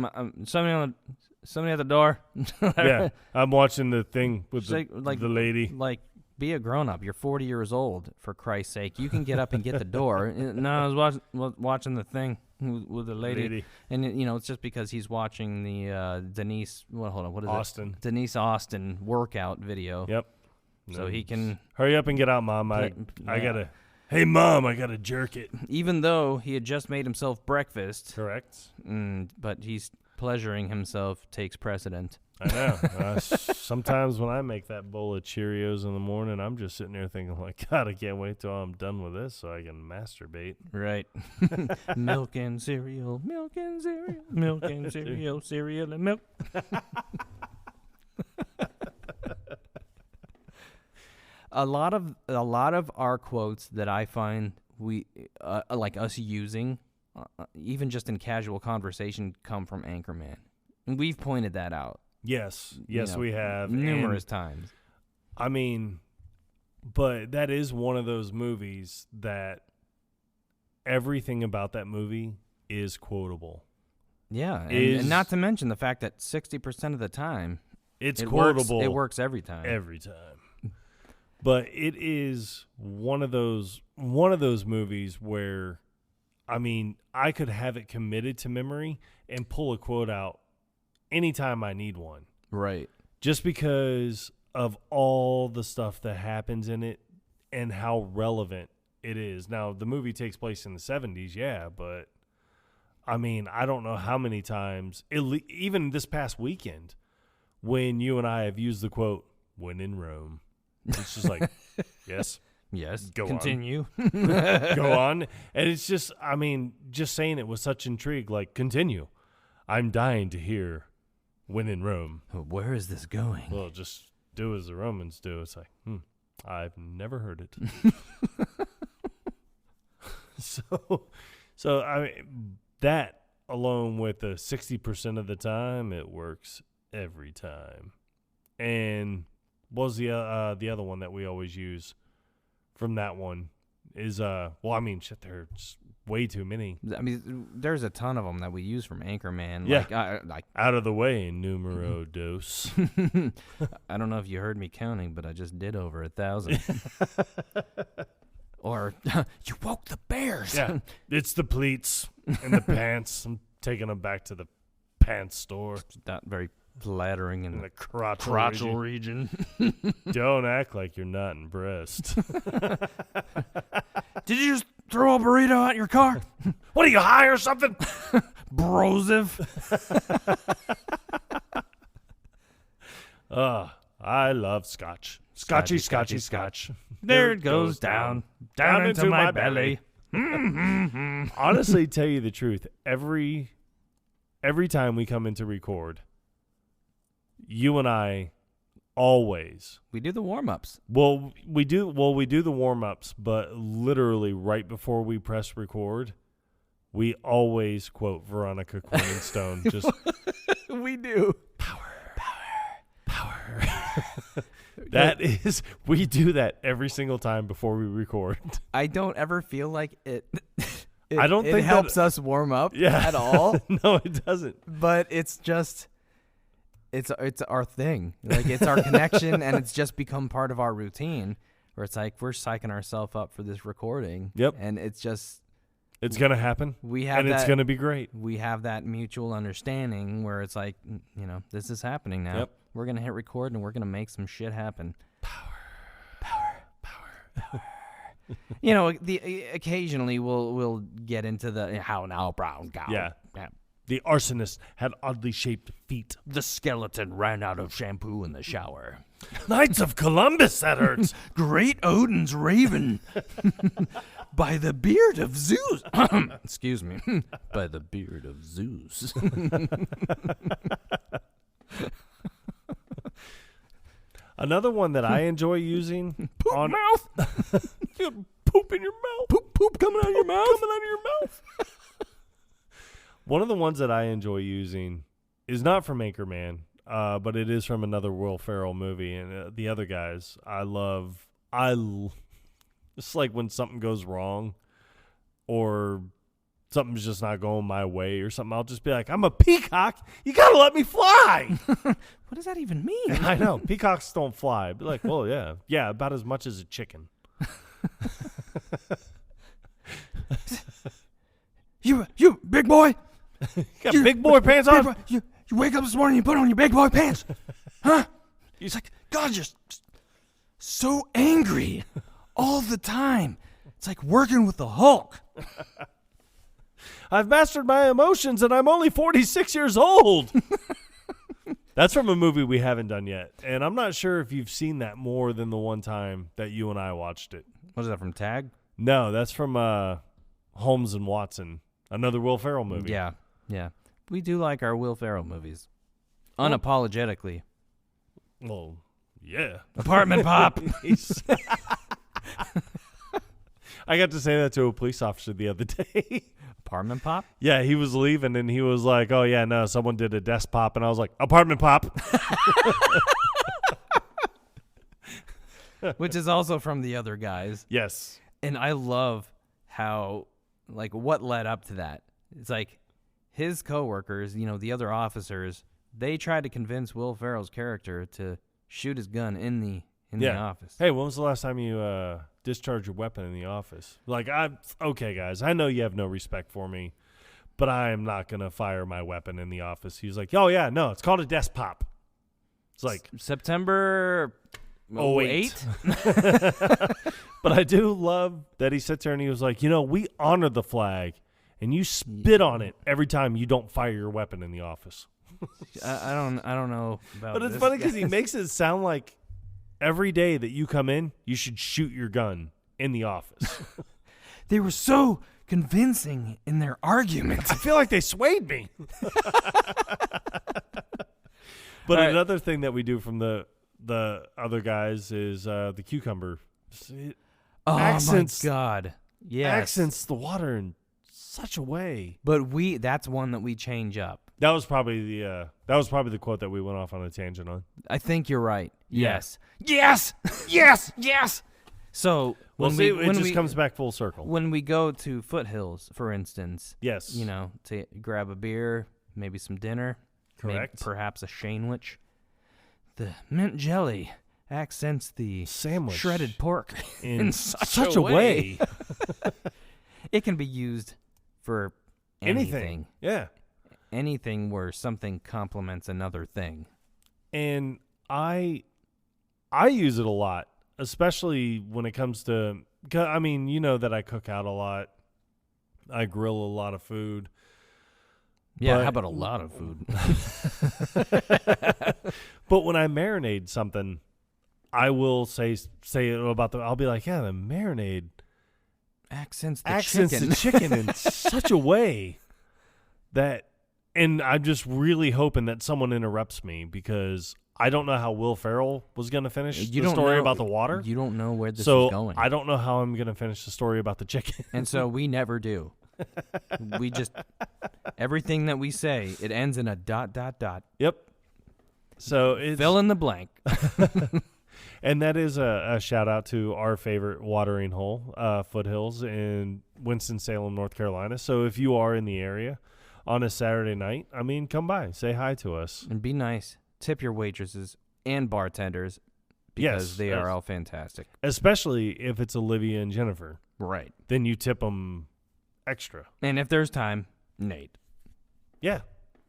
somebody at the door. Yeah. I'm watching the thing with the lady. Like, be a grown-up. You're 40 years old, for Christ's sake. You can get up and get the door. No, I was watching the thing. with a lady. And it's just because he's watching the Denise. Well, hold on, what is Austin. it? Denise Austin workout video. Yep. So he can hurry up and get out, Mom. I gotta. Hey, Mom, I gotta jerk it. Even though he had just made himself breakfast. Correct. But he's pleasuring himself takes precedent. I know. Sometimes when I make that bowl of Cheerios in the morning, I'm just sitting there thinking, like, God, I can't wait till I'm done with this so I can masturbate. Right. Milk and cereal, milk and cereal, milk and cereal, cereal and milk. A lot of our quotes that I find we like us using, even just in casual conversation, come from Anchorman. And we've pointed that out. Yes, we have numerous times. I mean, but that is one of those movies that everything about that movie is quotable. Yeah, and not to mention the fact that 60% of the time it's quotable. It works every time. Every time. But it is one of those movies where, I mean, I could have it committed to memory and pull a quote out anytime I need one. Right. Just because of all the stuff that happens in it and how relevant it is. Now, the movie takes place in the 70s, yeah, but I mean, I don't know how many times, even this past weekend, when you and I have used the quote, "When in Rome." It's just like, yes. Go continue. On. Go on. And it's just, I mean, just saying it with such intrigue, like, continue. I'm dying to hear "When in Rome." Where is this going? Well, just do as the Romans do. It's like, I've never heard it. So I mean, that alone with the 60% of the time, it works every time. And what was the other one that we always use from that one is there's way too many. I mean, there's a ton of them that we use from Anchorman. Yeah, like out of the way, numero dos. I don't know if you heard me counting, but I just did over 1,000. Or you woke the bears. Yeah, it's the pleats and the pants. I'm taking them back to the pants store. It's not very flattering in the crotchal region. Don't act like you're not impressed. Did you just throw a burrito out your car? What are you, high or something? Brosive. I love scotch. Scotchy. There it goes down into my belly. Honestly, tell you the truth, every time we come in to record, you and I always. We do the warm-ups. We do the warm-ups, but literally right before we press record, we always quote Veronica Corningstone. Just we do. Power. We do that every single time before we record. I don't ever feel like it I don't think helps us warm up at all. No, it doesn't. But it's just it's our thing. Like, it's our connection, and it's just become part of our routine where it's like we're psyching ourselves up for this recording. Yep. And it's just it's going to happen. It's going to be great. We have that mutual understanding where it's like, this is happening now. Yep. We're going to hit record and we're going to make some shit happen. Power. Occasionally we'll get into the how now brown cow. Yeah. The arsonist had oddly shaped feet. The skeleton ran out of shampoo in the shower. Knights of Columbus, that hurts. Great Odin's raven. By the beard of Zeus. Excuse me. By the beard of Zeus. Another one that I enjoy using. Poop mouth. You poop in your mouth. Poop coming out of your mouth. Coming out of your mouth. One of the ones that I enjoy using is not from Anchorman, but it is from another Will Ferrell movie. And the other guys, it's like when something goes wrong or something's just not going my way or something, I'll just be like, I'm a peacock. You got to let me fly. What does that even mean? I know. Peacocks don't fly. Be like, well, yeah. Yeah, about as much as a chicken. You big boy. Got big boy pants on. You wake up this morning, you put on your big boy pants, huh? He's like, God, you're so angry all the time. It's like working with the Hulk. I've mastered my emotions, and I'm only 46 years old. That's from a movie we haven't done yet, and I'm not sure if you've seen that more than the one time that you and I watched it. What is that, from Tag? No, that's from Holmes and Watson, another Will Ferrell movie. Yeah. We do like our Will Ferrell movies. Unapologetically. Well, yeah. Apartment Pop. I got to say that to a police officer the other day. Apartment Pop? Yeah, he was leaving, and he was like, oh, yeah, no, someone did a desk pop. And I was like, Apartment Pop. Which is also from The Other Guys. Yes. And I love how, like, what led up to that. It's like his coworkers, the other officers, they tried to convince Will Ferrell's character to shoot his gun in the office. Hey, when was the last time you discharged your weapon in the office? Like, okay, guys, I know you have no respect for me, but I am not going to fire my weapon in the office. He's like, oh, yeah, no, it's called a desk pop. It's like September 08? But I do love that he sits there and he was like, we honor the flag, and you spit on it every time you don't fire your weapon in the office. I don't know about But it's this funny because guy. he makes it sound like every day that you come in, you should shoot your gun in the office. They were so convincing in their arguments. I feel like they swayed me. But right. Another thing that we do from the other guys is the cucumber. Oh, accents, my God. Yes. Accents the water in such a way. But that's one that we change up. That was probably the quote that we went off on a tangent on. I think you're right. Yeah. Yes. Yes. So It just comes back full circle. When we go to Foothills, for instance, Yes. To grab a beer, maybe some dinner, Correct. Perhaps a Sandwich. The mint jelly accents the Sandwich shredded pork in such a way. It can be used for anything. Yeah. Anything where something complements another thing. And I use it a lot, especially when it comes to, I mean, that I cook out a lot. I grill a lot of food. Yeah, But- how about a lot of food? But when I marinate something, I will say about I'll be like, yeah, the marinade Accents the chicken in such a way that, and I'm just really hoping that someone interrupts me because I don't know how Will Ferrell was going to finish the story about the water. You don't know where this is So going. I don't know how I'm going to finish the story about the chicken. And so we never do. We just, everything that we say, it ends in a ... Yep. So it's, Fill in the blank. and that is a shout out to our favorite watering hole, Foothills in Winston-Salem, North Carolina. So if you are in the area on a Saturday night, I mean, come by, say hi to us. And be nice. Tip your waitresses and bartenders because Yes, they are all fantastic. Especially if it's Olivia and Jennifer. Right. Then you tip them extra. And if there's time, Nate. Yeah.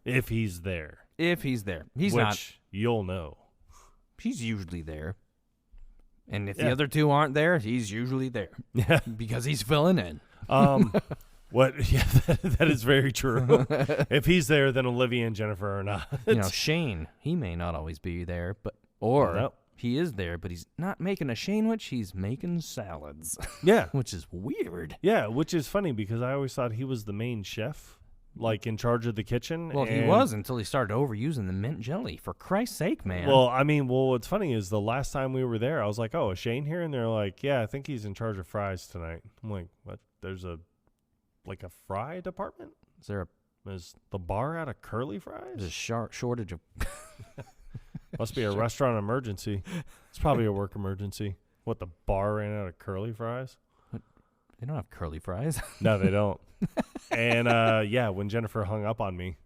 If he's there. If he's there. He's which not. you'll know. He's usually there. And if Yeah. the other two aren't there, he's usually there Yeah. because he's filling in. What? Yeah, that is very true. If he's there, then Olivia and Jennifer are not. Shane, he may not always be there, or Nope. he is there, but he's not making a Sandwich, he's making salads, Yeah. which is weird. Yeah, which is funny because I always thought he was the main chef, like in charge of the kitchen. Well, he and- was until he started overusing the mint jelly. For Christ's sake, man. Well, I mean, what's funny is the last time we were there, I was like, oh, is Shane here? And they're like, yeah, I think he's in charge of fries tonight. I'm like, what? There's a fry department? Is the bar out of curly fries? There's a shortage of... Must be a restaurant emergency. It's probably a work emergency. What, the bar ran out of curly fries? They don't have curly fries. No, they don't. And yeah, when Jennifer hung up on me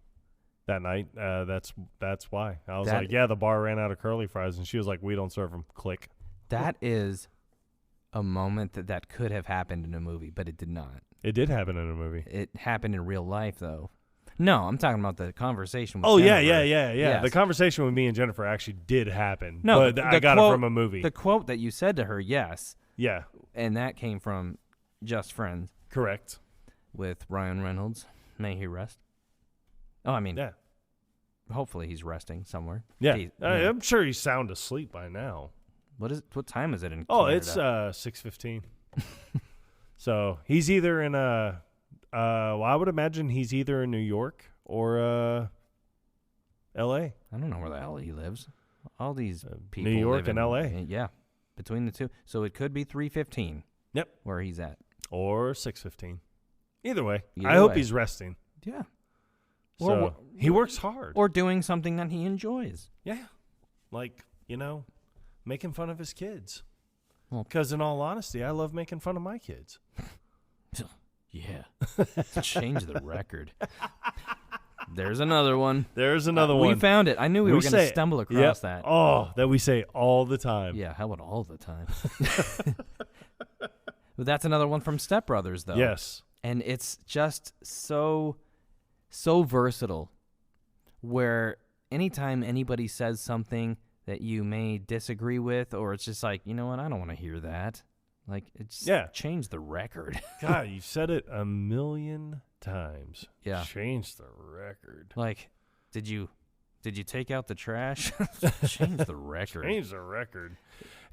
that night, that's why. I was like, yeah, the bar ran out of curly fries, and she was like, we don't serve them. Click. That is a moment that could have happened in a movie, but it did not. It did happen in a movie. It happened in real life, though. No, I'm talking about the conversation with Oh, Jennifer. yeah. Yes. The conversation with me and Jennifer actually did happen. No, but the I got quote- it from a movie. The quote that you said to her, yes, Yeah, and that came from Just Friends correct. with Ryan Reynolds. May he rest. Oh, I mean, Yeah. hopefully he's resting somewhere. Yeah. Yeah. I'm sure he's sound asleep by now. What time is it in Oh, Canada? it's 6:15. So he's either in well, I would imagine he's either in New York or L.A. I don't know where the hell he lives. All these people New York live and in- L.A. Yeah, between the two. So it could be 3:15. Yep. Where he's at. or 6:15. Either way, Either I hope way. he's resting. Yeah. So he works hard. Or doing something that he enjoys. Yeah. Like, making fun of his kids. Well- Because in all honesty, I love making fun of my kids. Yeah. Change the record. There's another one. There's another one. We found it. I knew we were going to say- stumble across Yep. that. Oh, that we say all the time. Yeah, how about all the time? But that's another one from Step Brothers, though. Yes. And it's just so versatile, where anytime anybody says something that you may disagree with, or it's just like, you know what, I don't want to hear that. Like, it's change the record. God, you've said it a million times. Yeah. Change the record. Like, did you take out the trash? Change the record. Change the record.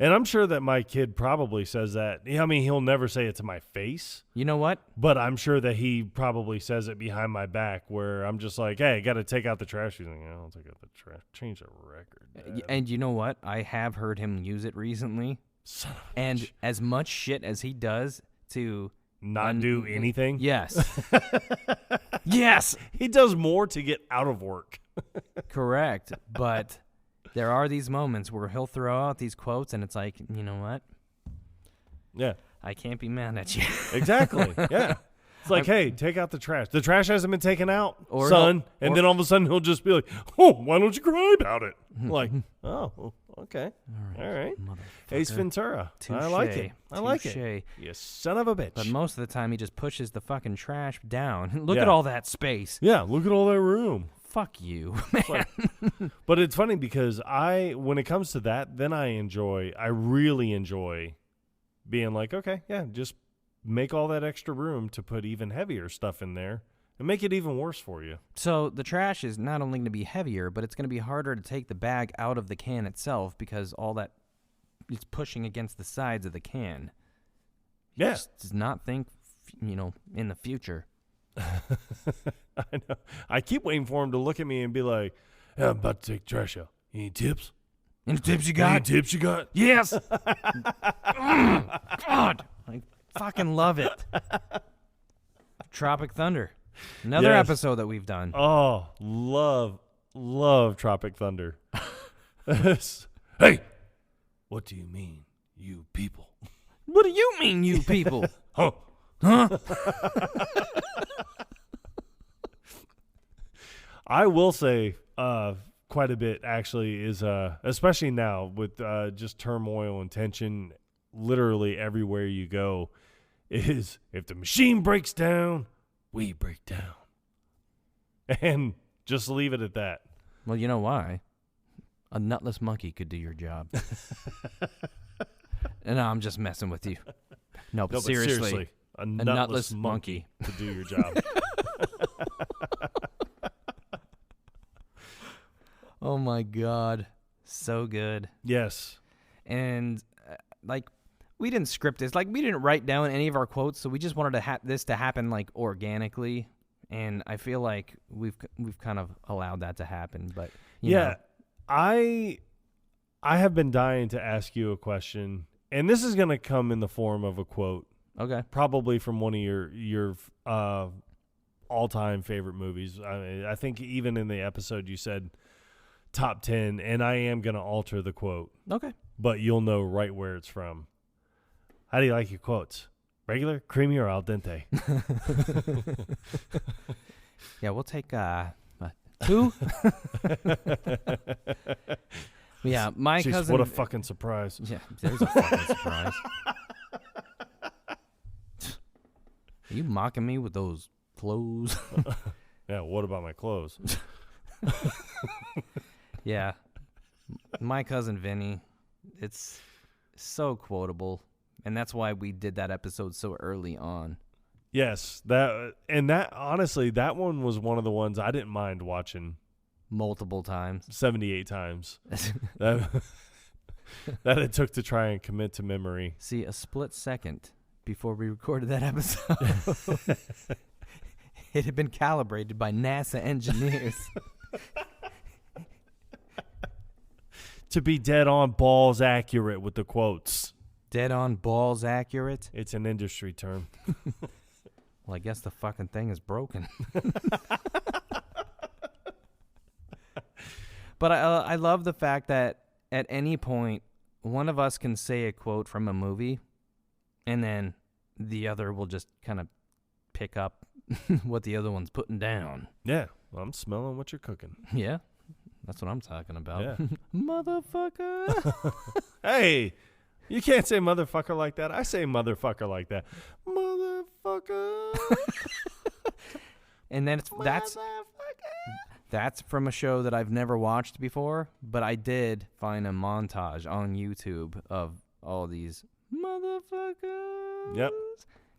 And I'm sure that my kid probably says that. I mean, he'll never say it to my face, You know what? but I'm sure that he probably says it behind my back where I'm just like, hey, got to take out the trash. He's like, I'll take out the trash. Change the record. Dad." And you know what? I have heard him use it recently. Son of a And bitch. as much shit as he does to Not do anything. Yes. Yes. He does more to get out of work. Correct. But there are these moments where he'll throw out these quotes and it's like, you know what? Yeah, I can't be mad at you. exactly. Yeah. It's like, hey, take out the trash. The trash hasn't been taken out, Or son. he'll- And or- then all of a sudden he'll just be like, oh, why don't you cry about it? Like, oh, okay. All right. Ace Motherfucker. Ventura. I like it. I like it. Touche. You son of a bitch. But most of the time he just pushes the fucking trash down. Look Yeah. at all that space. yeah, look at all that room. Fuck you. But it's funny because when it comes to that, then I really enjoy being like, okay, yeah, just make all that extra room to put even heavier stuff in there and make it even worse for you. So the trash is not only going to be heavier, but it's going to be harder to take the bag out of the can itself because all that it's pushing against the sides of the can. Yeah. Just does not think, in the future. I know. I keep waiting for him to look at me and be like, yeah, I'm about to take trash out. Any tips? Any tips you Any got? tips you got? Yes. God, I fucking love it. Tropic Thunder, another Yes. episode that we've done. Oh, love Tropic Thunder. Hey, what do you mean, you people? What do you mean, you people? Huh? Huh? I will say quite a bit actually is especially now with just turmoil and tension literally everywhere you go is if the machine breaks down, we break down. And just leave it at that. Well, you know why? A nutless monkey could do your job. And I'm just messing with you. No, but No, but seriously, a nutless nutless monkey. monkey to do your job. oh my God, so good. Yes. And we didn't script this, we didn't write down any of our quotes, so we just wanted this to happen organically. And I feel like we've kind of allowed that to happen. But you know. I have been dying to ask you a question, and this is going to come in the form of a quote, Okay. probably from one of your all-time favorite movies. I think even in the episode you said top 10, and I am going to alter the quote, Okay. but you'll know right where it's from. How do you like your quotes? Regular, creamy, or al dente? Yeah, we'll take 2. Yeah, my Jeez, cousin. what a fucking surprise. Yeah, there's a fucking surprise. You mocking me with those clothes? Yeah, what about my clothes? Yeah. My cousin Vinny, it's so quotable. And that's why we did that episode so early on. Yes, that honestly, that one was one of the ones I didn't mind watching Multiple times. 78 times. that it took to try and commit to memory. See, a split second before we recorded that episode, it had been calibrated by NASA engineers. To be dead on balls accurate with the quotes. Dead on balls accurate. It's an industry term. Well, I guess the fucking thing is broken. But I love the fact that at any point, one of us can say a quote from a movie, and then the other will just kind of pick up what the other one's putting down. Yeah, well, I'm smelling what you're cooking. Yeah, that's what I'm talking about. Yeah. Motherfucker. Hey, you can't say motherfucker like that. I say motherfucker like that. Motherfucker. And then that's from a show that I've never watched before, but I did find a montage on YouTube of all these motherfuckers. Yep.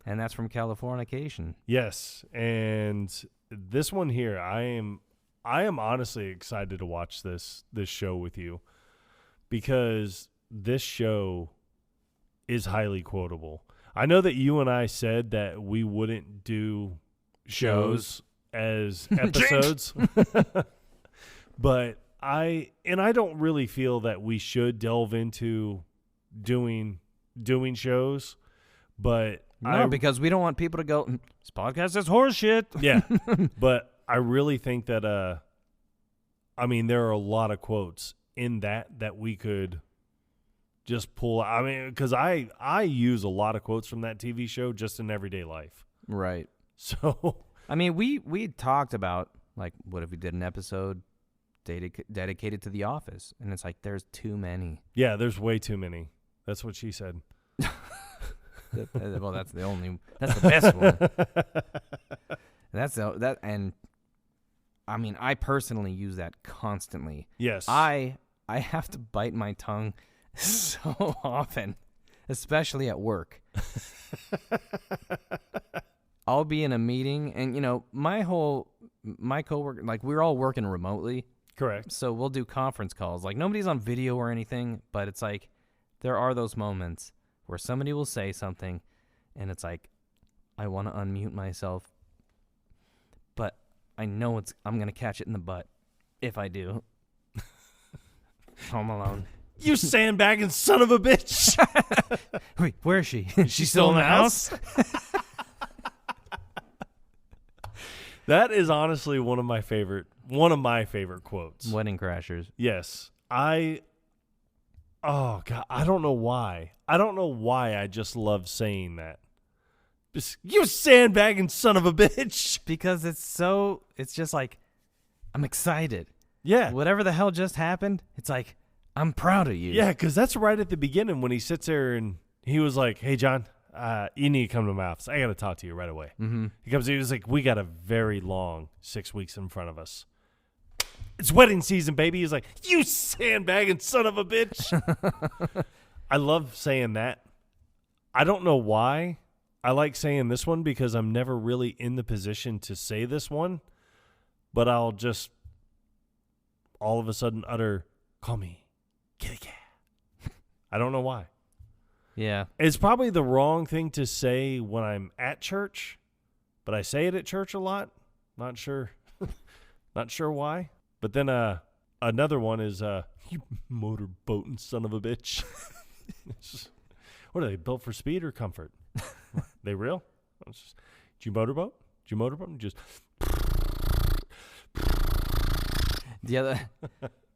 And that's from Californication. Yes, and this one here, I am honestly excited to watch this show with you because this show is highly quotable. I know that you and I said that we wouldn't do shows as episodes, but I don't really feel that we should delve into doing shows, but No, because we don't want people to go, this podcast is horse shit. yeah, but I really think that I mean, there are a lot of quotes in that we could just pull. I mean, because I use a lot of quotes from that TV show just in everyday life. Right. So I mean, we talked about, like, what if we did an episode dedicated to The Office? And it's like, there's too many. yeah, there's way too many. That's what she said. Well, that's the best one. And I mean, I personally use that constantly. Yes. I have to bite my tongue so often, especially at work. I'll be in a meeting, and my coworker, like, we're all working remotely, Correct. so we'll do conference calls. Like, nobody's on video or anything, but it's like there are those moments where somebody will say something, and it's like, I want to unmute myself, but I know I'm gonna catch it in the butt if I do. Home Alone. You sandbagging son of a bitch. Wait, where is she? She's still in the house? That is honestly one of my favorite quotes. Wedding Crashers. Yes. Oh God, I don't know why. I just love saying that. Just, you sandbagging son of a bitch. Because it's just like, I'm excited. Yeah. Whatever the hell just happened, it's like, I'm proud of you. Yeah, because that's right at the beginning when he sits there and he was like, hey, John, you need to come to my office. I got to talk to you right away. Mm-hmm. He comes in, he was like, we got a very long 6 weeks in front of us. It's wedding season, baby. He's like, you sandbagging son of a bitch. I love saying that. I don't know why. I like saying this one because I'm never really in the position to say this one, but I'll just all of a sudden utter, call me kitty cat. I don't know why. Yeah. It's probably the wrong thing to say when I'm at church, but I say it at church a lot. Not sure. Not sure why. But then another one is, you motorboating son of a bitch. What are they, built for speed or comfort? They real? Do you motorboat? Just The other,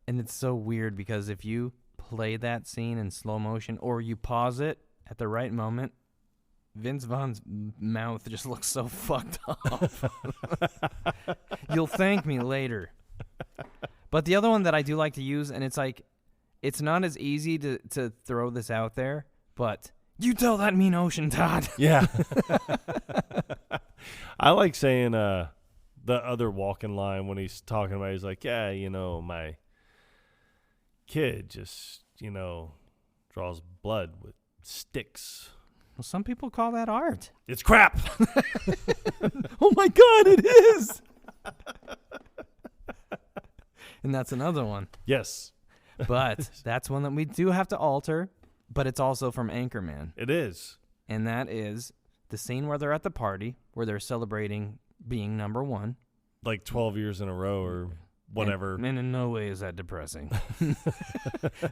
and it's so weird because if you play that scene in slow motion or you pause it at the right moment, Vince Vaughn's mouth just looks so fucked up. You'll thank me later. But the other one that I do like to use, and it's like, it's not as easy to throw this out there, but You tell that mean ocean, Todd. Yeah. I like saying the other walking line when he's talking about, he's like, yeah, my kid just, draws blood with sticks. Well, some people call that art. It's crap. Oh my God, it is. And that's another one. Yes. But that's one that we do have to alter, but it's also from Anchorman. It is. And that is the scene where they're at the party, where they're celebrating being number one. Like 12 years in a row or whatever. And in no way is that depressing.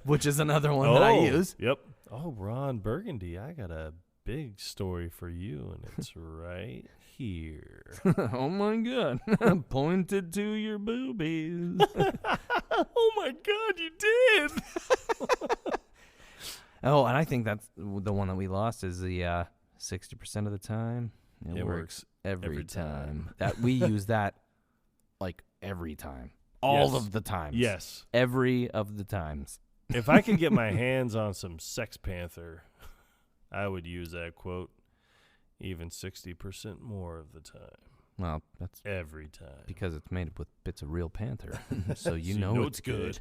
Which is another one that I use. Yep. Oh, Ron Burgundy, I got a big story for you, and it's right here. Oh my God. Pointed to your boobies. Oh my God, you did. Oh, and I think that's the one that we lost is the 60% of the time. It works every time. That we use that like every time. All Yes. of the times. Yes. Every of the times. If I could get my hands on some Sex Panther, I would use that quote even 60% more of the time. Well, that's Every time. because it's made up with bits of real panther. So you So know it's good.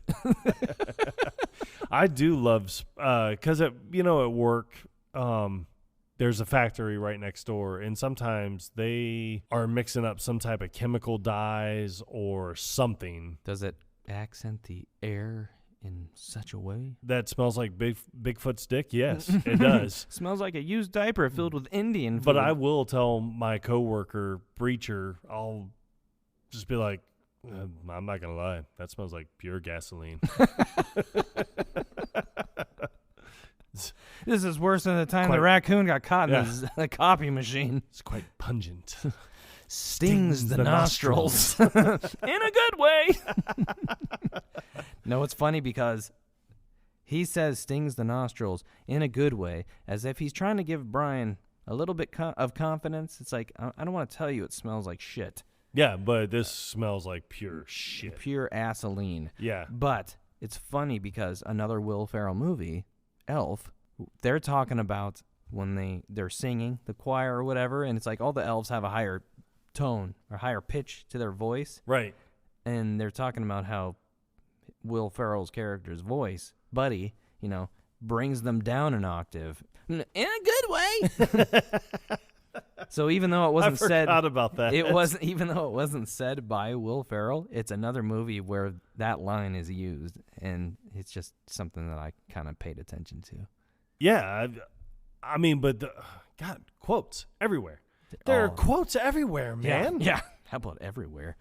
I do love, because at work, there's a factory right next door, and sometimes they are mixing up some type of chemical dyes or something Does it accent the air in such a way? that smells like Bigfoot's dick. Yes, it does. Smells like a used diaper filled with Indian food. But I will tell my coworker Breacher, I'll just be like, I'm not gonna lie, that smells like pure gasoline. This is worse than the time Quite- the raccoon got caught in Yeah. the copy machine. It's quite pungent. Stings the nostrils. In a good way. No, it's funny because he says stings the nostrils in a good way, as if he's trying to give Brian a little bit of confidence. It's like, I don't want to tell you it smells like shit. Yeah, but this smells like pure shit. Pure gasoline. Yeah. But it's funny because another Will Ferrell movie, Elf, they're talking about when they're singing, the choir or whatever, and it's like all the elves have a higher tone or higher pitch to their voice. Right. And they're talking about how Will Ferrell's character's voice, Buddy, brings them down an octave in a good way. So even though it wasn't I said, forgot about that. even though it wasn't said by Will Ferrell, it's another movie where that line is used, and it's just something that I kind of paid attention to. Yeah, I mean, but God, quotes everywhere. There are Oh. quotes everywhere, man. Yeah. How about everywhere?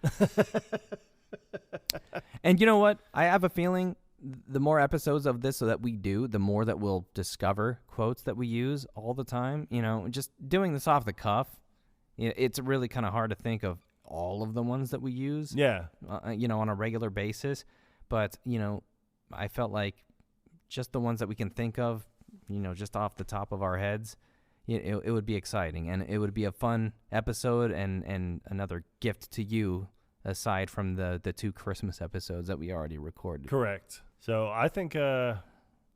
And you know what? I have a feeling the more episodes of this that we do, the more that we'll discover quotes that we use all the time. Just doing this off the cuff, it's really kind of hard to think of all of the ones that we use, Yeah. on a regular basis. But, I felt like just the ones that we can think of, just off the top of our heads, it would be exciting, and it would be a fun episode and another gift to you, aside from the two Christmas episodes that we already recorded. Correct. So I think, you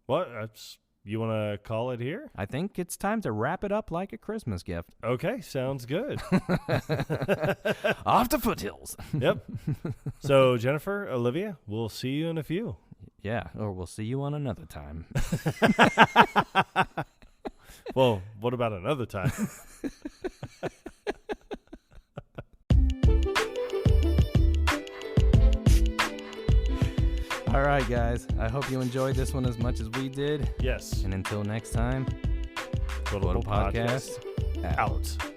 want to call it here? I think it's time to wrap it up like a Christmas gift. Okay, sounds good. Off the foothills. Yep. So Jennifer, Olivia, we'll see you in a few. Yeah, or we'll see you on another time. Well, what about another time? All right, guys. I hope you enjoyed this one as much as we did. Yes. And until next time, Quotable Podcast Podcast out.